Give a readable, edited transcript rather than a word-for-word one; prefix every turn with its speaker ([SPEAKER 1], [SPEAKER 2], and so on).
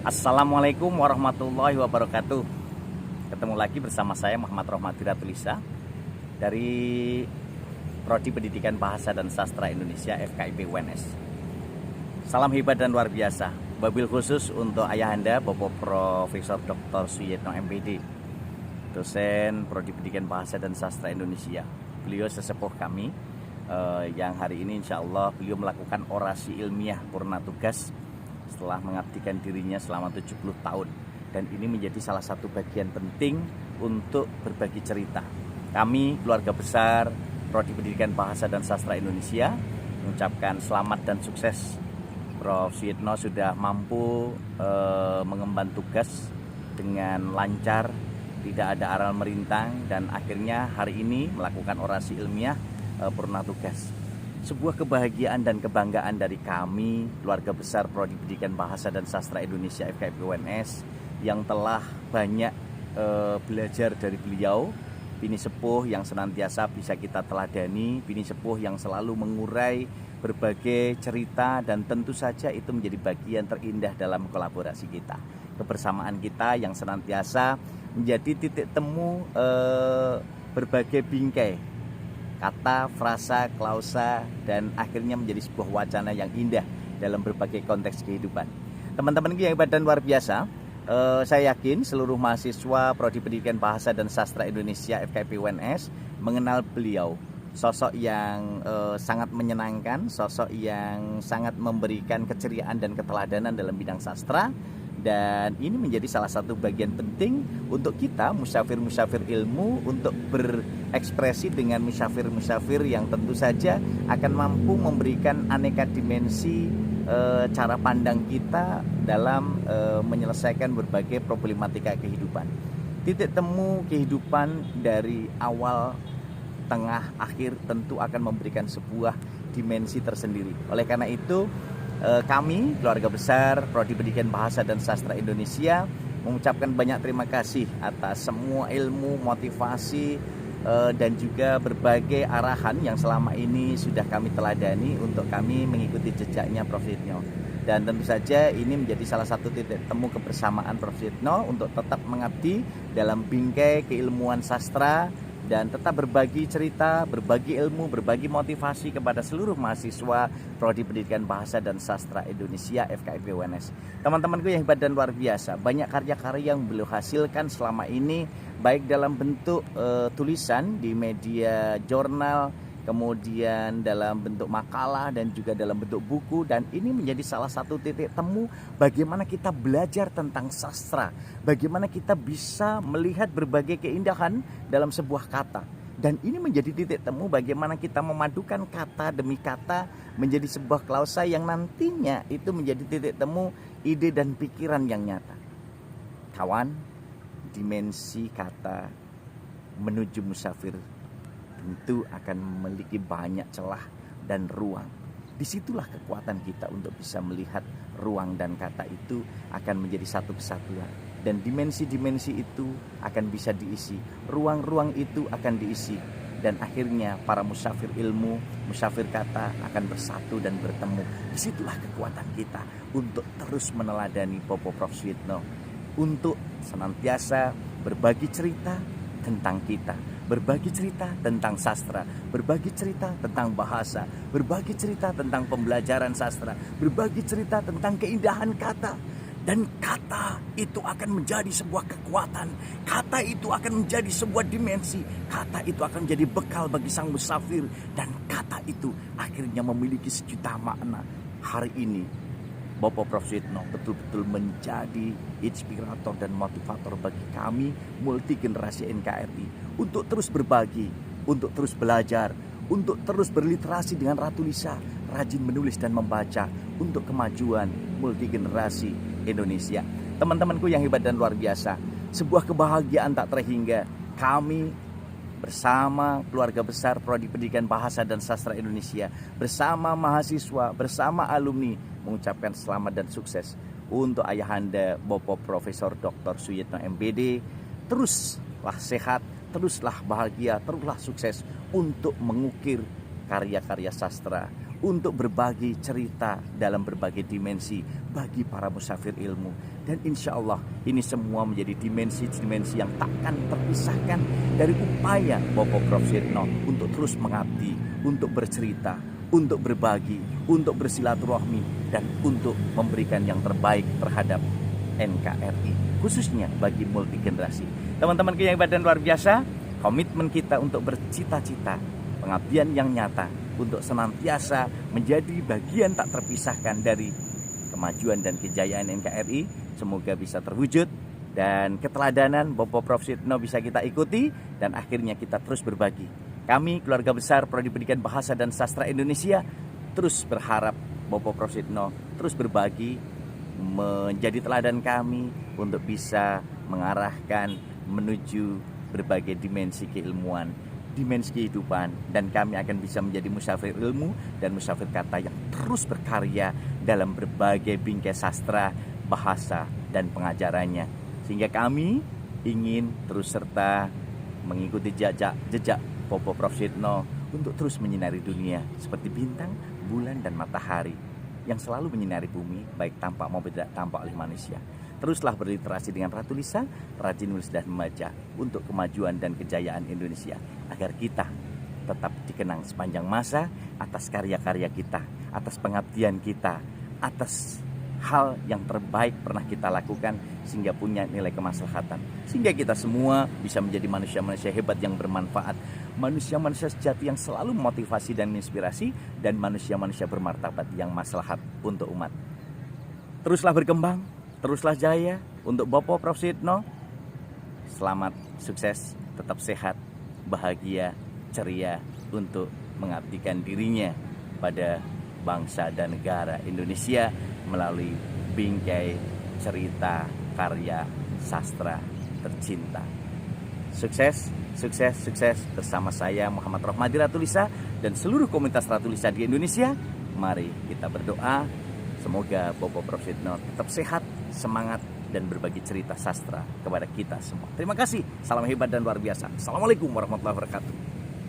[SPEAKER 1] Assalamualaikum warahmatullahi wabarakatuh. Ketemu lagi bersama saya Muhammad Rohmadi Ratulisa dari Prodi Pendidikan Bahasa dan Sastra Indonesia FKIP UNS. Salam hebat dan luar biasa. Wabil khusus untuk ayahanda Bapak Profesor Dr. Suyitno MPD, dosen Prodi Pendidikan Bahasa dan Sastra Indonesia. Beliau sesepuh kami yang hari ini insya Allah beliau melakukan orasi ilmiah purna tugas setelah mengabdikan dirinya selama 70 tahun, dan ini menjadi salah satu bagian penting untuk berbagi cerita. Kami keluarga besar Prodi Pendidikan Bahasa dan Sastra Indonesia mengucapkan selamat dan sukses. Prof. Suyitno sudah mampu mengemban tugas dengan lancar, tidak ada aral merintang, dan akhirnya hari ini melakukan orasi ilmiah purna tugas. Sebuah kebahagiaan dan kebanggaan dari kami, keluarga besar Prodi Pendidikan Bahasa dan Sastra Indonesia FKIP UNS, yang telah banyak belajar dari beliau. Bini sepuh yang senantiasa bisa kita teladani, bini sepuh yang selalu mengurai berbagai cerita, dan tentu saja itu menjadi bagian terindah dalam kolaborasi kita. Kebersamaan kita yang senantiasa menjadi titik temu berbagai bingkai kata, frasa, klausa, dan akhirnya menjadi sebuah wacana yang indah dalam berbagai konteks kehidupan. Teman-teman yang hebat dan luar biasa, saya yakin seluruh mahasiswa Prodi Pendidikan Bahasa dan Sastra Indonesia FKIP UNS mengenal beliau. Sosok yang sangat menyenangkan, sosok yang sangat memberikan keceriaan dan keteladanan dalam bidang sastra. Dan ini menjadi salah satu bagian penting untuk kita musyafir-musyafir ilmu untuk berekspresi dengan musyafir-musyafir yang tentu saja akan mampu memberikan aneka dimensi cara pandang kita dalam menyelesaikan berbagai problematika kehidupan. Titik temu kehidupan dari awal, tengah, akhir tentu akan memberikan sebuah dimensi tersendiri. Oleh karena itu, kami keluarga besar Prodi Pendidikan Bahasa dan Sastra Indonesia mengucapkan banyak terima kasih atas semua ilmu, motivasi, dan juga berbagai arahan yang selama ini sudah kami teladani untuk kami mengikuti jejaknya Prof. Suyitno. Dan tentu saja ini menjadi salah satu titik temu kebersamaan Prof. Suyitno untuk tetap mengabdi dalam bingkai keilmuan sastra dan tetap berbagi cerita, berbagi ilmu, berbagi motivasi kepada seluruh mahasiswa Prodi Pendidikan Bahasa dan Sastra Indonesia FKIP UNS. Teman-temanku yang hebat dan luar biasa, banyak karya-karya yang beliau hasilkan selama ini, baik dalam bentuk tulisan di media jurnal, kemudian dalam bentuk makalah, dan juga dalam bentuk buku. Dan ini menjadi salah satu titik temu bagaimana kita belajar tentang sastra, bagaimana kita bisa melihat berbagai keindahan dalam sebuah kata. Dan ini menjadi titik temu bagaimana kita memadukan kata demi kata menjadi sebuah klausa yang nantinya itu menjadi titik temu ide dan pikiran yang nyata. Kawan, dimensi kata menuju musafir tentu akan memiliki banyak celah dan ruang. Disitulah kekuatan kita untuk bisa melihat ruang dan kata itu akan menjadi satu kesatuan. Dan dimensi-dimensi itu akan bisa diisi, ruang-ruang itu akan diisi. Dan akhirnya para musafir ilmu, musafir kata akan bersatu dan bertemu. Disitulah kekuatan kita untuk terus meneladani Prof. Suyitno, untuk senantiasa berbagi cerita tentang kita, berbagi cerita tentang sastra, berbagi cerita tentang bahasa, berbagi cerita tentang pembelajaran sastra, berbagi cerita tentang keindahan kata. Dan kata itu akan menjadi sebuah kekuatan, kata itu akan menjadi sebuah dimensi, kata itu akan menjadi bekal bagi sang musafir, dan kata itu akhirnya memiliki sejuta makna. Hari ini Bapak Prof. Suyitno betul-betul menjadi inspirator dan motivator bagi kami multi generasi NKRI untuk terus berbagi, untuk terus belajar, untuk terus berliterasi dengan Ratulisa, rajin menulis dan membaca untuk kemajuan multi generasi Indonesia. Teman-temanku yang hebat dan luar biasa, sebuah kebahagiaan tak terhingga kami bersama keluarga besar Prodi Pendidikan Bahasa dan Sastra Indonesia, bersama mahasiswa, bersama alumni, mengucapkan selamat dan sukses untuk ayahanda Bapak Profesor Dr. Suyitno MPD. Teruslah sehat, teruslah bahagia, teruslah sukses untuk mengukir karya-karya sastra, untuk berbagi cerita dalam berbagai dimensi bagi para musafir ilmu. Dan insya Allah ini semua menjadi dimensi-dimensi yang takkan terpisahkan dari upaya Bapak Prof. Suyitno untuk terus mengabdi, untuk bercerita, untuk berbagi, untuk bersilaturahmi, dan untuk memberikan yang terbaik terhadap NKRI, khususnya bagi multi generasi. Teman-teman yang hebat dan luar biasa, komitmen kita untuk bercita-cita, pengabdian yang nyata, untuk senantiasa menjadi bagian tak terpisahkan dari kemajuan dan kejayaan NKRI, semoga bisa terwujud, dan keteladanan Bapak Prof. Suyitno bisa kita ikuti, dan akhirnya kita terus berbagi. Kami, keluarga besar Prodi Pendidikan Bahasa dan Sastra Indonesia, terus berharap Bapak Prof. Suyitno terus berbagi, menjadi teladan kami untuk bisa mengarahkan menuju berbagai dimensi keilmuan, dimensi kehidupan, dan kami akan bisa menjadi musafir ilmu dan musafir kata yang terus berkarya dalam berbagai bingkai sastra, bahasa, dan pengajarannya, sehingga kami ingin terus serta mengikuti jejak Bapak Prof. Suyitno untuk terus menyinari dunia seperti bintang, bulan, dan matahari yang selalu menyinari bumi, baik tampak maupun tidak tampak oleh manusia. Teruslah berliterasi dengan Ratu Lisa, rajin menulis dan membaca untuk kemajuan dan kejayaan Indonesia, agar kita tetap dikenang sepanjang masa atas karya-karya kita, atas pengabdian kita, atas hal yang terbaik pernah kita lakukan sehingga punya nilai kemaslahatan, sehingga kita semua bisa menjadi manusia-manusia hebat yang bermanfaat, manusia-manusia sejati yang selalu memotivasi dan menginspirasi, dan manusia-manusia bermartabat yang maslahat untuk umat. Teruslah berkembang, teruslah jaya untuk Bapak Prof. Suyitno. Selamat, sukses, tetap sehat, bahagia, ceria untuk mengabdikan dirinya pada bangsa dan negara Indonesia melalui bingkai cerita karya sastra tercinta. Sukses, sukses, sukses bersama saya Muhammad Rohmadi Ratu Lisa dan seluruh komunitas Ratu Lisa di Indonesia. Mari kita berdoa semoga Bapak Prof. Suyitno tetap sehat, semangat, dan berbagi cerita sastra kepada kita semua. Terima kasih, salam hebat dan luar biasa. Assalamualaikum warahmatullahi wabarakatuh.